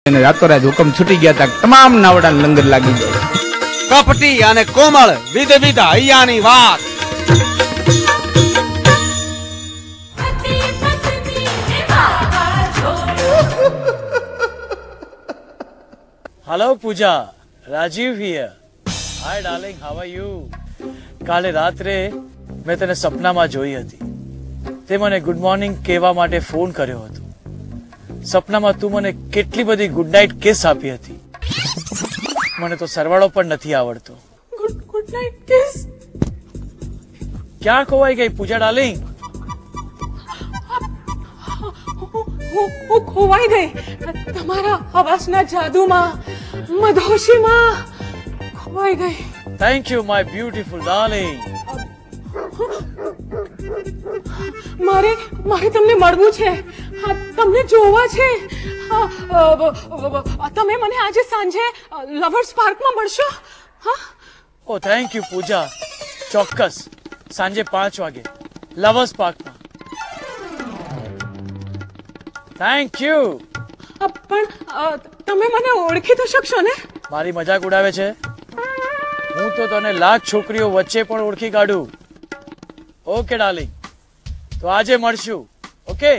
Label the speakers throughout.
Speaker 1: અને રાતોરાત હુકમ છૂટી ગયા હતા, તમામ નાવડા લંગર લાગી જાય.
Speaker 2: કપટી અને કોમળ વિધ વિધ હૈયાની વાત.
Speaker 3: Hello Pooja, Rajiv here. Hi darling, how are you? કાલે રાત્રે મેં તને સપનામાં જોઈ હતી. તે મને ગુડ મોર્નિંગ કહેવા માટે ફોન કર્યો હતો. સપનામાં તું મને કેટલી બધી ગુડ નાઇટ કિસ આપી હતી. મને તો સરવાળો પણ નથી આવડતો. ગુડ નાઇટ કિસ ક્યાં ખોવાઈ ગઈ પૂજા ડાર્લિંગ?
Speaker 4: હું ખોવાઈ ગઈ તમારા અવાજના જાદુમાં, મધોશીમાં ખોવાઈ ગઈ.
Speaker 3: Thank you my beautiful darling.
Speaker 4: મારે તમને મળવું છે, તમને જોવા છે. તમે મને આજે સાંજે લવર્સ પાર્કમાં મળશો?
Speaker 3: ઓ થેન્ક યુ પૂજા, ચોક્કસ સાંજે 5 વાગે લવર્સ પાર્કમાં. Thank you.
Speaker 4: પણ તમે મને ઓળખી તો શકશો ને?
Speaker 3: મારી મજાક ઉડાવે છે? હું તો તને લાખ છોકરીઓ વચ્ચે પણ ઓળખી કાઢું. ઓકે ડાર્લિંગ, તો આજે મળશું. Okay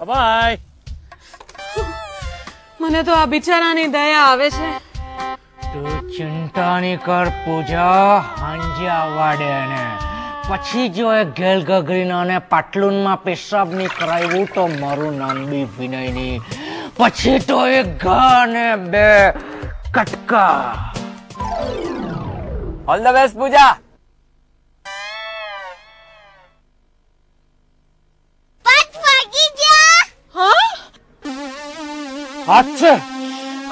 Speaker 3: bye.
Speaker 4: મને તો આ બિચારાની દયા આવે છે.
Speaker 5: તું ચિંતા નહીં કર પૂજા, હાંજે આવાડે ને પછી જો એ ગેલ ગગરીના ને પાટલુનમાં પેશાબ નહીં કરાવ્યું તો મારું નામ બી વિનય નહીં. પછી તો એક ઘા ને 2 કટકા.
Speaker 6: ઓલ ધ બેસ્ટ પૂજા.
Speaker 5: હાથ છે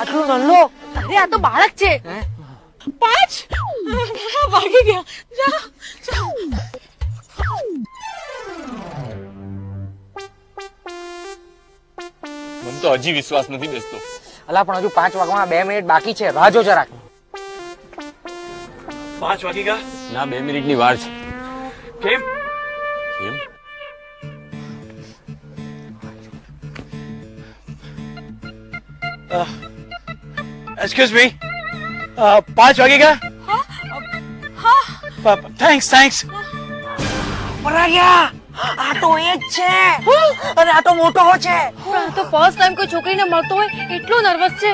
Speaker 5: આટલું નલ્લો?
Speaker 4: અરે આ તો બાળક છે. 5 વાગી ગયા. જા જા.
Speaker 6: મને તો હજી વિશ્વાસ નથી બેસતો.
Speaker 5: અલા પણ હજુ 5 વાગવામાં 2 મિનિટ બાકી છે, રાહ જો જરાક.
Speaker 3: 5 વાગી ગયા?
Speaker 6: ના, 2 મિનિટની વાર છે.
Speaker 3: કેમ?
Speaker 6: કેમ?
Speaker 3: એક્સક્યુઝ મી, 5 વાગી ગયા? થેન્ક્સ.
Speaker 5: આ તો એ જ છે, અને આ તો મોટો છે.
Speaker 4: આ તો ફર્સ્ટ ટાઈમ કોઈ છોકરીને મળતો હોય એટલો નર્વસ છે.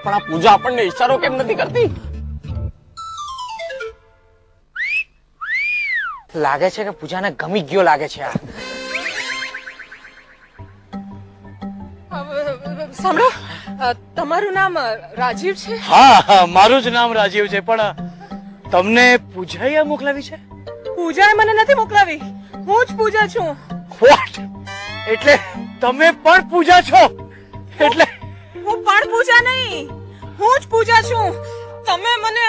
Speaker 6: પણ આ પૂજા આપણને ઈશારો કેમ નથી કરતી?
Speaker 5: લાગે છે કે પૂજાને ગમી ગયો લાગે છે.
Speaker 4: સાંભળો, તમારું નામ રાજીવ છે?
Speaker 3: હા, મારું જ નામ રાજીવ છે, પણ તમને પૂજાએ મોકલાવી છે?
Speaker 4: પૂજાએ મને નથી મોકલાવી, હું જ પૂજા છું.
Speaker 3: વોટ? એટલે તમે પણ પૂજા છો? એટલે
Speaker 4: હું પણ પૂજા નહીં, હું જ પૂજા છું. તમે મને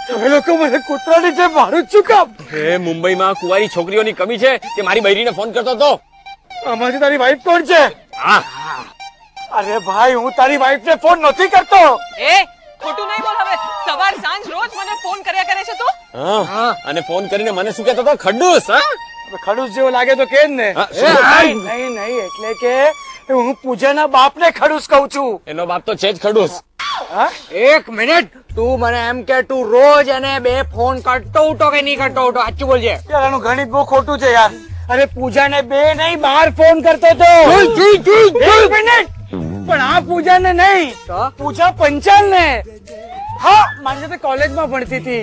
Speaker 3: તમે લોકો મને કૂતરાની જેમ મારું જ શું કામ?
Speaker 6: મુંબઈમાં કુંવારી છોકરીઓની કમી છે કે મારી બૈરીને ફોન કરતો હતો.
Speaker 3: આમાંથી તારી વાઈફ કોણ છે?
Speaker 6: હા,
Speaker 3: અરે ભાઈ, હું તારી વાઈફ ને ફોન નથી કરતો.
Speaker 4: એ ખોટું નહીં બોલ. હવે સવાર સાંજ રોજ મને ફોન કર્યા કરે છે તું.
Speaker 6: અને ફોન કરીને મને શું કહેતો હતો? ખડૂસ.
Speaker 3: ખડૂસ જેવો લાગે તો કે જ ને. નહીં, એટલે કે હું પૂજાના બાપને ખડૂસ કહું છું.
Speaker 6: એનો બાપ તો છે જ ખડૂસ.
Speaker 5: 1 મિનિટ, તું મને એમ કે તું રોજ એને 2 ફોન કરતો ઉઠો કે નહીં કરતો ઉઠો? સાચું બોલજે.
Speaker 3: યાર, આનું ગણિત બહુ ખોટું છે યાર. અરે પૂજાને 2 નહીં 12 ફોન કરતો હતો. 1 મિનિટ, પણ આ પૂજાને નહીં, પૂજા પંચાલ ને. હા, મારી સાથે કોલેજમાં ભણતી હતી.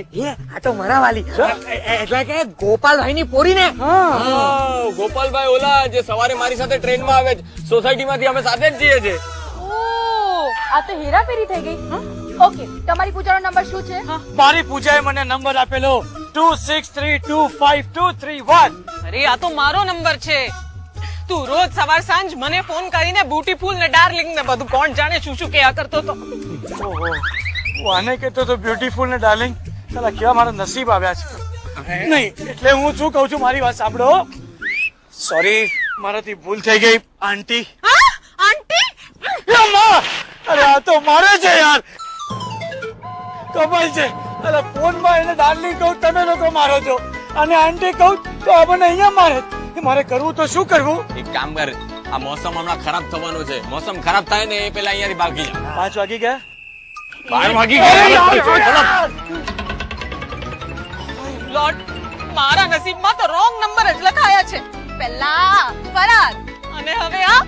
Speaker 5: આ તો મારા વાલી, એટલે કે ગોપાલભાઈ ની પોરી ને.
Speaker 6: ગોપાલભાઈ ઓલા જે સવારે મારી સાથે ટ્રેનમાં આવે છે, સોસાયટીમાંથી અમે સાથે જ જઈએ છીએ.
Speaker 7: આ તો હેરાફેરી થઈ ગઈ. ઓકે, તમારી પૂજાનો નંબર શું છે?
Speaker 3: મારી પૂજાએ મને નંબર આપેલો 26325231.
Speaker 4: અરે આ તો મારો નંબર છે. તું રોજ સવાર સાંજ મને ફોન કરીને બ્યુટીફુલ ને ડાર્લિંગ ને બધું કોણ જાણે શું શું કયા કરતો તો.
Speaker 3: ઓહો, હું આને કહેતો તો બ્યુટીફુલ ને ડાર્લિંગ. ચાલા કેવા મારા નસીબ આવ્યા છે. નહીં, એટલે હું શું કહું છું, મારી વાત સાંભળો. સોરી, મારાથી ભૂલ થઈ ગઈ આંટી.
Speaker 4: હા આંટી
Speaker 3: એ માં! અરે આ તો મારે છે યાર. કમાલ છે. અરે ફોનમાં એને ડાર્લિંગ કહું, તમે લોકો મારો છો, અને આંટી કહું તો આપણને અહીંયા મારે. મારે કરવું તો શું કરવું?
Speaker 6: એક કામ કર, આ મોસમ હમણાં ખરાબ થવાનું છે. મોસમ ખરાબ થાય ને એ પેલા અહીંયાથી ભાગી જા.
Speaker 3: 5 વાગી ગયા.
Speaker 6: 12 વાગી ગયા.
Speaker 4: લોટ મારા નસીબમાં તો રોંગ નંબર જ લખાયા છે. પહેલા ફરાર અને હવે આ